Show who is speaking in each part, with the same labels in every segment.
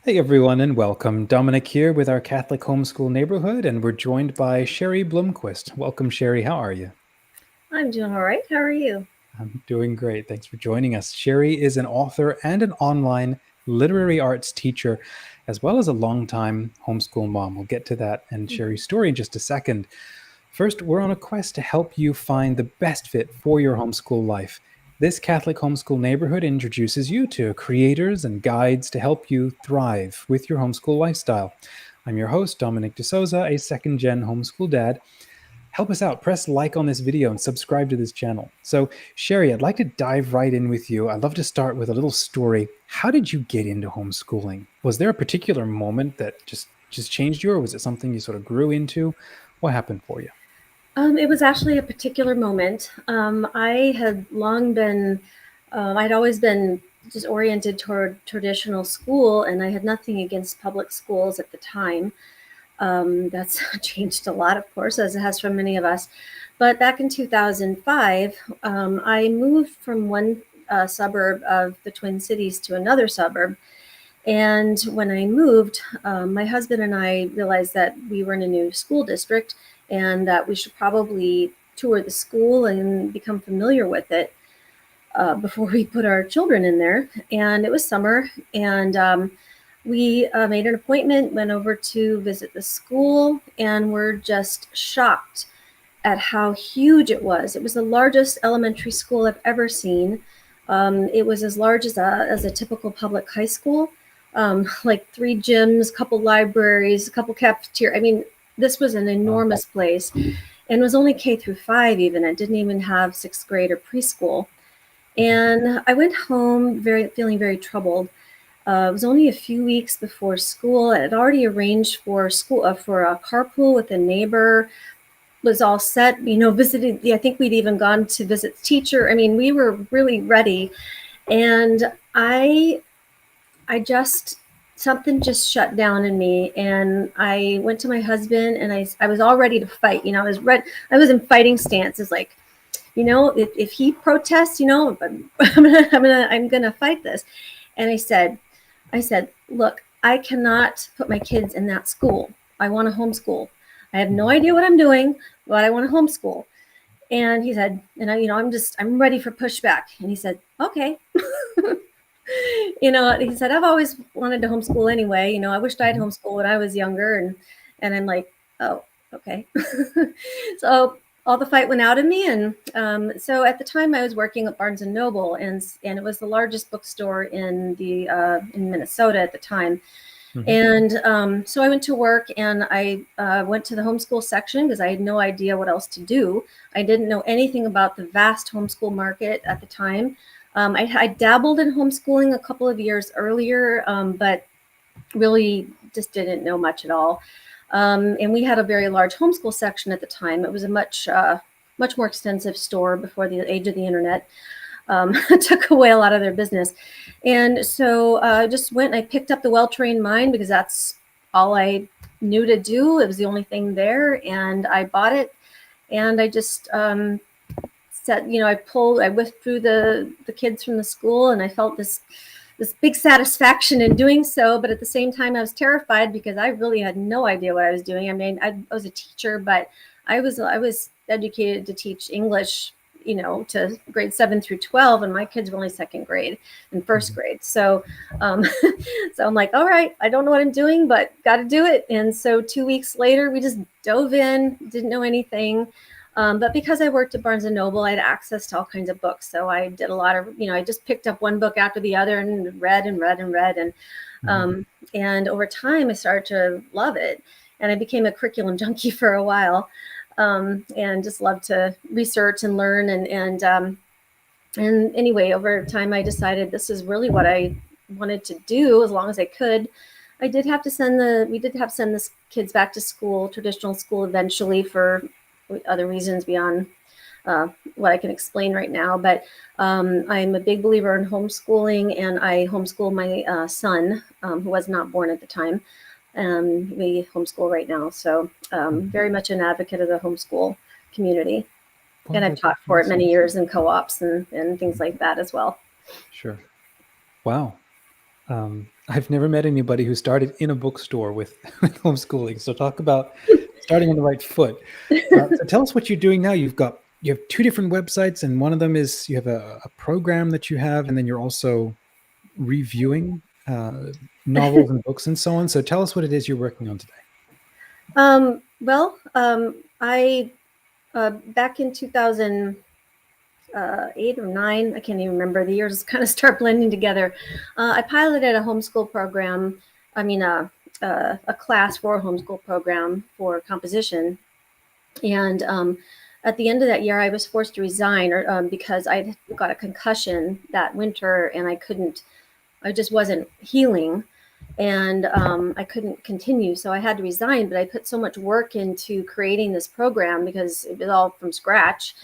Speaker 1: Hey everyone and welcome. Dominic here with our Catholic Homeschool Neighborhood, and we're joined by Cheri Blomquist. Welcome, Cheri. How are you?
Speaker 2: I'm doing all right. How are you?
Speaker 1: I'm doing great. Thanks for joining us. Cheri is an author and an online literary arts teacher, as well as a longtime homeschool mom. We'll get to that and Cheri's story in just a second. First, we're on a quest to help you find the best fit for your homeschool life. This Catholic Homeschool Neighborhood introduces you to creators and guides to help you thrive with your homeschool lifestyle. I'm your host, Dominic de Souza, a second-gen homeschool dad. Help us out. Press like on this video and subscribe to this channel. So, Cheri, I'd like to dive right in with you. I'd love to start with a little story. How did you get into homeschooling? Was there a particular moment that just changed you, or was it something you sort of grew into? What happened for you?
Speaker 2: It was actually a particular moment. I had long been, I'd always been just oriented toward traditional school, and I had nothing against public schools at the time. That's changed a lot, of course, as it has for many of us. But back in 2005, I moved from one suburb of the Twin Cities to another suburb. And when I moved, my husband and I realized that we were in a new school district and that we should probably tour the school and become familiar with it before we put our children in there. And it was summer, and we made an appointment, went over to visit the school, and were just shocked at how huge it was. It was the largest elementary school I've ever seen. It was as large as a typical public high school. Like 3 gyms, a couple libraries, a couple cafeterias. I mean, this was an enormous place, and was only K through 5 even. It didn't even have 6th grade or preschool. And I went home feeling very troubled. It was only a few weeks before school. I had already arranged for school for a carpool with a neighbor. Was all set, visited. I think we'd even gone to visit the teacher. I mean, we were really ready, and something just shut down in me, and I went to my husband, and I was all ready to fight. I was in fighting stance. It's like, if he protests, I'm gonna fight this. And I said, look, I cannot put my kids in that school. I want to homeschool. I have no idea what I'm doing, but I want to homeschool. And he said, I'm ready for pushback. And he said, okay. He said, I've always wanted to homeschool anyway. I wished I'd homeschool when I was younger. And I'm like, oh, okay. So all the fight went out of me. And so at the time I was working at Barnes & Noble, and it was the largest bookstore in Minnesota at the time. And so I went to work, and I went to the homeschool section because I had no idea what else to do. I didn't know anything about the vast homeschool market at the time. I dabbled in homeschooling a couple of years earlier, but really just didn't know much at all. And we had a very large homeschool section at the time. It was a much more extensive store before the age of the internet. Took away a lot of their business. And so I just went and I picked up the Well-Trained Mind because that's all I knew to do. It was the only thing there. And I bought it, and I just I withdrew the kids from the school, and I felt this big satisfaction in doing so. But at the same time, I was terrified because I really had no idea what I was doing. I mean, I was a teacher, but I was educated to teach English, to grade 7 through 12, and my kids were only 2nd grade and 1st grade. So, so I'm like, all right, I don't know what I'm doing, but got to do it. And so 2 weeks later, we just dove in, didn't know anything. But because I worked at Barnes & Noble, I had access to all kinds of books. So I did a lot of, I just picked up one book after the other and read and read and read. And over time, I started to love it. And I became a curriculum junkie for a while, and just loved to research and learn. And anyway, over time, I decided this is really what I wanted to do as long as I could. We did have to send the kids back to school, traditional school, eventually for other reasons beyond what I can explain right now. But I'm a big believer in homeschooling, and I homeschool my son, who was not born at the time. We homeschool right now. So very much an advocate of the homeschool community. And I've taught for it many years in co-ops and things like that as well.
Speaker 1: Sure. Wow. I've never met anybody who started in a bookstore with homeschooling. So talk about starting on the right foot. So tell us what you're doing now. You have two different websites, and one of them is you have a program that you have, and then you're also reviewing novels and books and so on. So tell us what it is you're working on today.
Speaker 2: I back in 2008 or 9, I can't even remember. The years kind of start blending together. I piloted a homeschool program. A class for a homeschool program for composition, and at the end of that year, I was forced to resign, because I got a concussion that winter, and I just wasn't healing, and I couldn't continue. So I had to resign, but I put so much work into creating this program because it was all from scratch.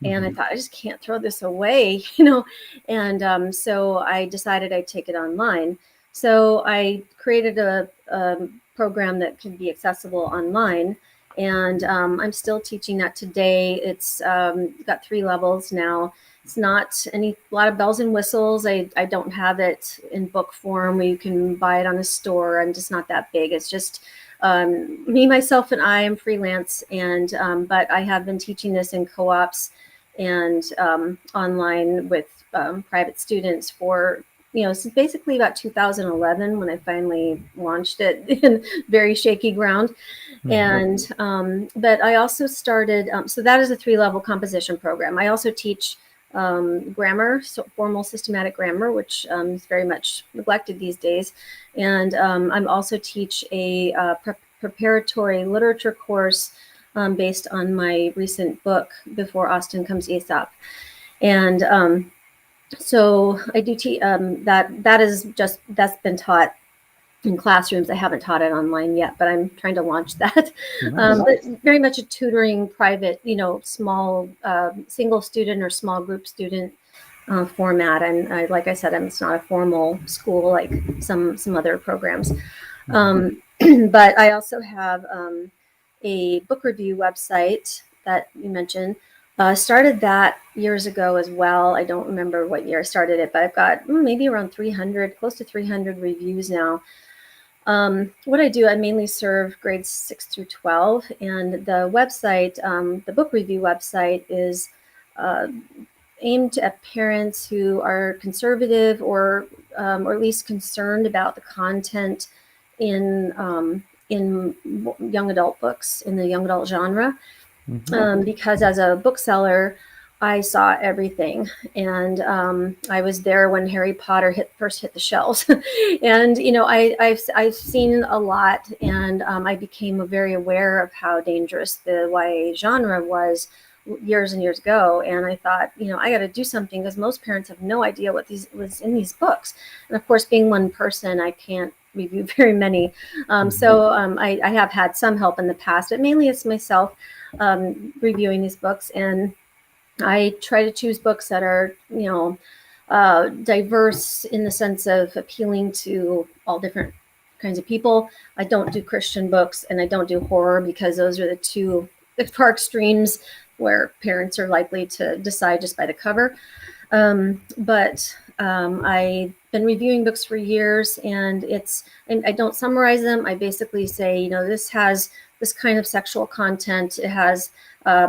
Speaker 2: And I thought, I just can't throw this away, And so I decided I'd take it online. So I created a program that can be accessible online. And I'm still teaching that today. It's got 3 levels now. It's not a lot of bells and whistles. I don't have it in book form where you can buy it on a store. I'm just not that big. It's just me, myself, and I am freelance. And but I have been teaching this in co-ops and online with private students for, since basically about 2011 when I finally launched it in very shaky ground. And but I also started, so that is a 3-level composition program. I also teach grammar, so formal systematic grammar, which is very much neglected these days. And I'm also teach a preparatory literature course based on my recent book, Before Austin Comes Aesop. And so I do teach that's been taught in classrooms. I haven't taught it online yet, but I'm trying to launch that. But very much a tutoring, private, small single student or small group student format. And like I said, it's not a formal school like some other programs. But I also have a book review website that you mentioned. Started that years ago as well. I don't remember what year I started it, but I've got maybe around 300, close to 300 reviews now. What I do, I mainly serve grades 6 through 12, and the website, the book review website, is aimed at parents who are conservative or at least concerned about the content in young adult books, in the young adult genre. Because as a bookseller, I saw everything, and I was there when Harry Potter first hit the shelves, and I've seen a lot, and I became very aware of how dangerous the YA genre was years and years ago. And I thought, I got to do something, because most parents have no idea what was in these books, and of course, being one person, I can't review very many. So I have had some help in the past, but mainly it's myself reviewing these books. And I try to choose books that are, diverse in the sense of appealing to all different kinds of people. I don't do Christian books, and I don't do horror, because those are the two far extremes where parents are likely to decide just by the cover. But I've been reviewing books for years, and I don't summarize them. I basically say, this has this kind of sexual content. It has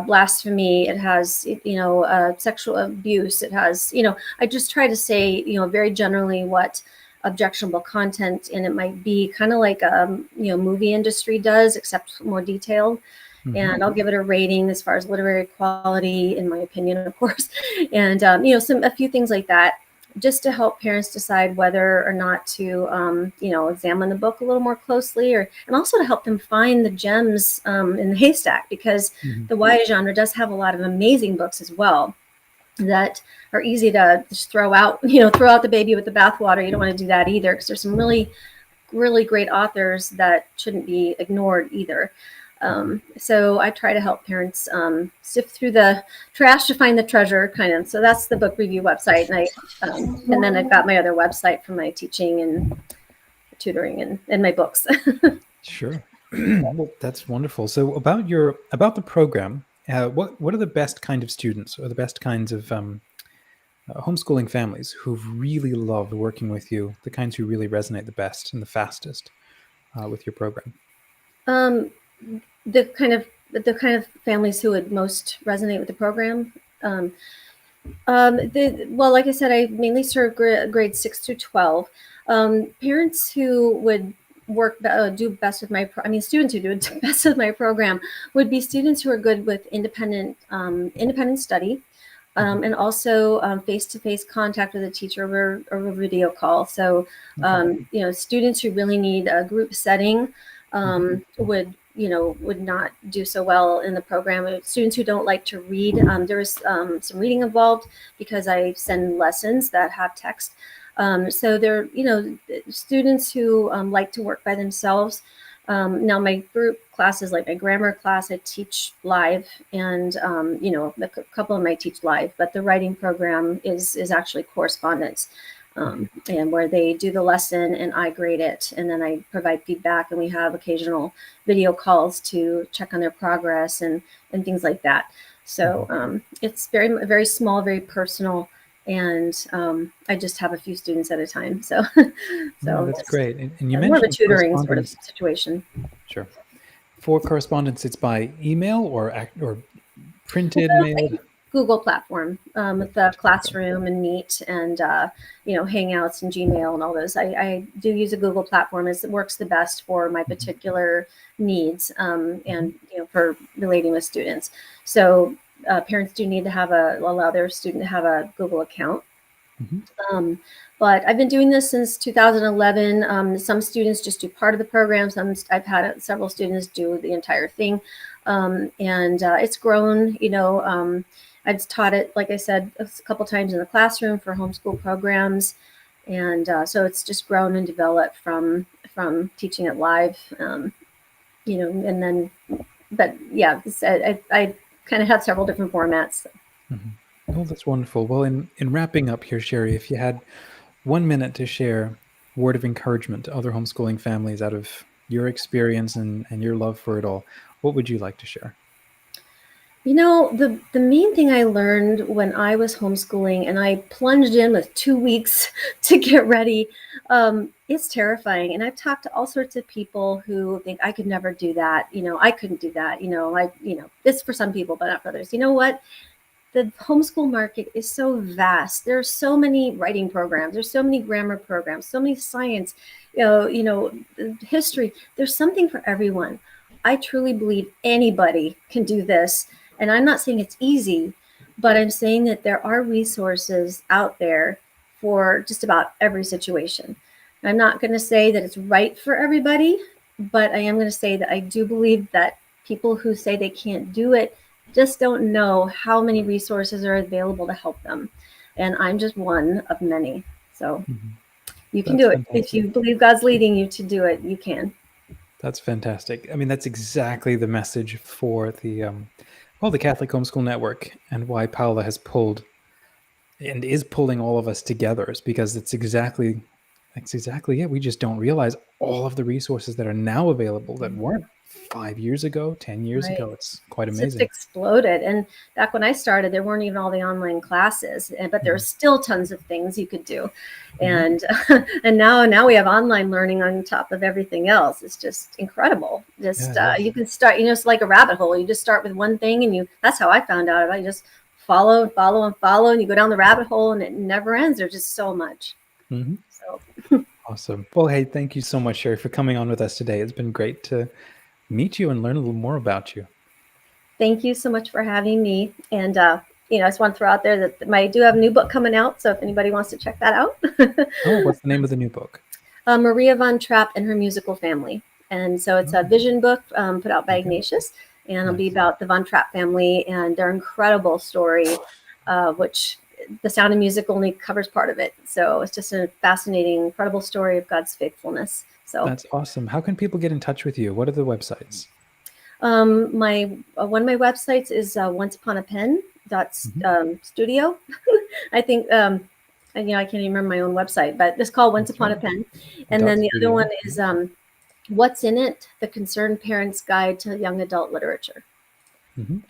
Speaker 2: blasphemy. It has, sexual abuse. It has, I just try to say, very generally what objectionable content, and it might be kind of like movie industry does, except more detailed. And I'll give it a rating as far as literary quality, in my opinion, of course, and a few things like that, just to help parents decide whether or not to examine the book a little more closely, and also to help them find the gems in the haystack, because the YA genre does have a lot of amazing books as well that are easy to just throw out the baby with the bathwater. You don't want to do that either, because there's some really, really great authors that shouldn't be ignored either. So I try to help parents sift through the trash to find the treasure, kind of. So that's the book review website, and then I've got my other website for my teaching and tutoring and my books.
Speaker 1: Sure. Well, that's wonderful. So about the program, what are the best kind of students, or the best kinds of homeschooling families who've really loved working with you, the kinds who really resonate the best and the fastest with your program?
Speaker 2: Um, the kind of families who would most resonate with the program. Well, like I said, I mainly serve grades 6 through 12. Parents who would do best with students who do best with my program would be students who are good with independent study, and also face-to-face contact with a teacher or a video call. So, students who really need a group setting would not do so well in the program. Students who don't like to read, there is some reading involved because I send lessons that have text. So they're, students who like to work by themselves. Now my group classes, like my grammar class, I teach live, and a couple of them I teach live, but the writing program is actually correspondence. And where they do the lesson and I grade it, and then I provide feedback, and we have occasional video calls to check on their progress and things like that. So it's very small, very personal, and I just have a few students at a time. So
Speaker 1: that's great. And you
Speaker 2: more of a
Speaker 1: mentioned
Speaker 2: tutoring sort of situation.
Speaker 1: Sure. For correspondence, it's by email or printed mail?
Speaker 2: Google platform with the Classroom and Meet and Hangouts and Gmail and all those. I do use a Google platform. It works the best for my particular needs and for relating with students. So parents do need to allow their student to have a Google account. But I've been doing this since 2011. Some students just do part of the program. I've had several students do the entire thing, and it's grown. I've taught it, like I said, a couple times in the classroom for homeschool programs, and so it's just grown and developed from teaching it live, and then, but yeah, I kind of have several different formats.
Speaker 1: Oh, that's wonderful. Well, in wrapping up here, Cheri, if you had 1 minute to share a word of encouragement to other homeschooling families out of your experience and your love for it all, what would you like to share?
Speaker 2: The main thing I learned when I was homeschooling, and I plunged in with 2 weeks to get ready, it's terrifying. And I've talked to all sorts of people who think I could never do that. I couldn't do that. It's for some people, but not for others. You know what? The homeschool market is so vast. There are so many writing programs. There's so many grammar programs, so many science, history. There's something for everyone. I truly believe anybody can do this. And I'm not saying it's easy, but I'm saying that there are resources out there for just about every situation. I'm not going to say that it's right for everybody, but I am going to say that I do believe that people who say they can't do it just don't know how many resources are available to help them. And I'm just one of many. So you can do it. Fantastic. If you believe God's leading you to do it, you can.
Speaker 1: That's fantastic. I mean, that's exactly the message for the Catholic Homeschool Network, and why Paula has pulled and is pulling all of us together, is because it's exactly it. We just don't realize all of the resources that are now available that weren't 5 years ago, 10 years ago. It's quite amazing.
Speaker 2: It's just exploded. And back when I started, there weren't even all the online classes, but there are still tons of things you could do. And now we have online learning on top of everything else. It's just incredible. You can start, it's like a rabbit hole. You just start with one thing, and that's how I found out. I just follow, and you go down the rabbit hole, and it never ends. There's just so much. So
Speaker 1: awesome. Well, hey, thank you so much, Cheri, for coming on with us today. It's been great to meet you and learn a little more about you.
Speaker 2: Thank you so much for having me. And I just want to throw out there that I do have a new book coming out, so if anybody wants to check that out.
Speaker 1: Oh, what's the name of the new book?
Speaker 2: Maria von Trapp and Her Musical Family. And so it's a vision book put out by Ignatius, and it'll be about the von Trapp family and their incredible story, which The Sound of Music only covers part of it. So it's just a fascinating, incredible story of God's faithfulness. So
Speaker 1: that's awesome. How can people get in touch with you? What are the websites?
Speaker 2: One of my websites is onceuponapen.studio. I think I can't even remember my own website, but it's called Once Upon a Pen. And then the other one is What's in It? The Concerned Parent's Guide to Young Adult Literature.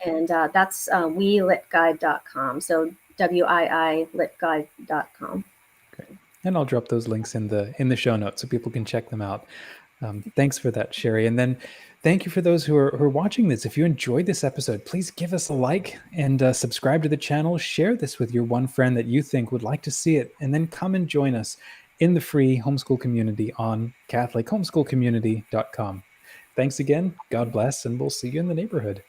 Speaker 2: And that's welitguide.com. So wiilitguide.com.
Speaker 1: Great. And I'll drop those links in the show notes so people can check them out. Thanks for that, Cheri. And then thank you for those who are watching this. If you enjoyed this episode, please give us a like and subscribe to the channel. Share this with your one friend that you think would like to see it. And then come and join us in the free homeschool community on CatholicHomeschoolCommunity.com. Thanks again. God bless, and we'll see you in the neighborhood.